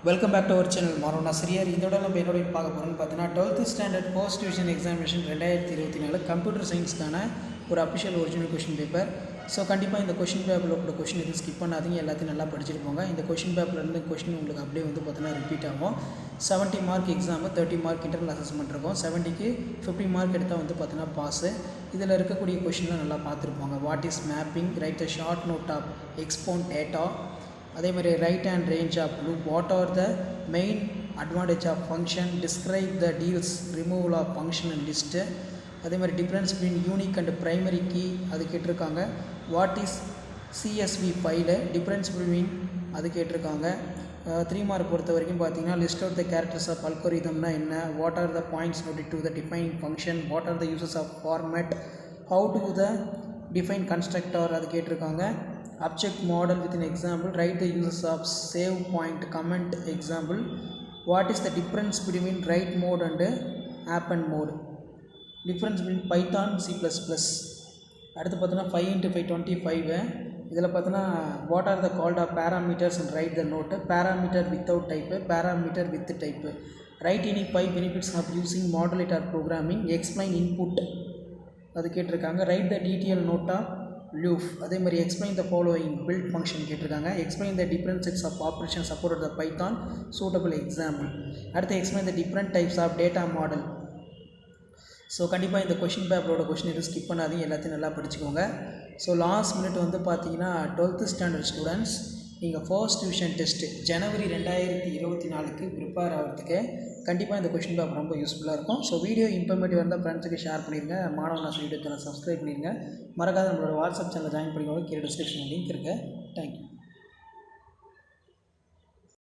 Welcome back to our channel மாரோனா சரியார். இதோட நம்ம என்னோட பார்க்க போகிறோம்னு பார்த்தீங்கன்னா 12th standard post division examination 2024 computer சயின்ஸ்க்கான ஒரு official original question paper. So கண்டிப்பாக இந்த கொஷின் பேப்பரில் கூட கொஷின் எதுவும் ஸ்கிப் பண்ணாதீங்க, எல்லாத்தையும் நல்லா படிச்சுட்டு போங்க. இந்த கொஷின் பேப்பர்லேருந்து கொஷின் உங்களுக்கு அப்படியே வந்து பார்த்தீங்கன்னா ரிப்பீட் ஆகும். 70 mark exam, 30 mark internal assessment இருக்கும். 70க்கு 50 மார்க் எடுத்தால் வந்து பார்த்தீங்கன்னா பாஸு. இதில் இருக்கக்கூடிய கொஷின்லாம் நல்லா பார்த்துருப்பாங்க. What is mapping, write a short note of exponent data, அதே மாதிரி write and range of loop, what are the main advantage of function, describe the deals removal of function and list, அதே மாதிரி difference between unique and primary key அது கேட்டிருக்காங்க. What is CSV file, difference between அது கேட்டிருக்காங்க. 3 mark பொறுத்த வரைக்கும் பார்த்தீங்கன்னா list out the characters of அல்கோரிதம்னா என்ன, what are the points noted to the define function, what are the uses of format, how to the define constructor அது கேட்டிருக்காங்க. Object model with an example, write the uses of save point comment example, what is the difference between write mode and append mode, difference between python c++. அடுத்து பார்த்தோன்னா 5 × 5 25. இதில் பார்த்தோன்னா what are the called of parameters and write the note, parameter without type, parameter with type, write any 5 benefits of using modulator programming, explain input அது கேட்டிருக்காங்க. Write the detail note loop, அதே மாதிரி explain the following build function கேட்டிருக்காங்க. Explain the different sets of operation support the Python suitable example. அடுத்து explain the different types of data model. So கண்டிப்பாக இந்த question பேப்பரோட question எதுவும் skip பண்ணாதீங்க, எல்லாத்தையும் நல்லா படிச்சுக்கோங்க. ஸோ லாஸ்ட் மினிட் வந்து பார்த்தீங்கன்னா 12th ஸ்டாண்டர்ட் ஸ்டூடெண்ட்ஸ் நீங்கள் ஃபர்ஸ்ட் டிவிஷன் டெஸ்ட்டு ஜனவரி 2024க்கு ப்ரிப்பேர் ஆகிறதுக்கு கண்டிப்பாக இந்த கொஷின் பேப்பர் ரொம்ப யூஸ்ஃபுல்லாக இருக்கும். ஸோ வீடியோ இன்ஃபர்மேட்டிவ் இருந்தால் ஃப்ரெண்ட்ஸுக்கு ஷேர் பண்ணிடுங்க. மாணவன் யூடியூப் சேனல் சப்ஸ்கிரைப் பண்ணிடுங்க. மறக்காத நம்மளோட வாட்ஸ்அப் சேனல் ஜாயின் பண்ணிக்கோங்க. கீழே டிஸ்கிரிப்ஷன் லிங்க் இருக்குது. தேங்க்யூ.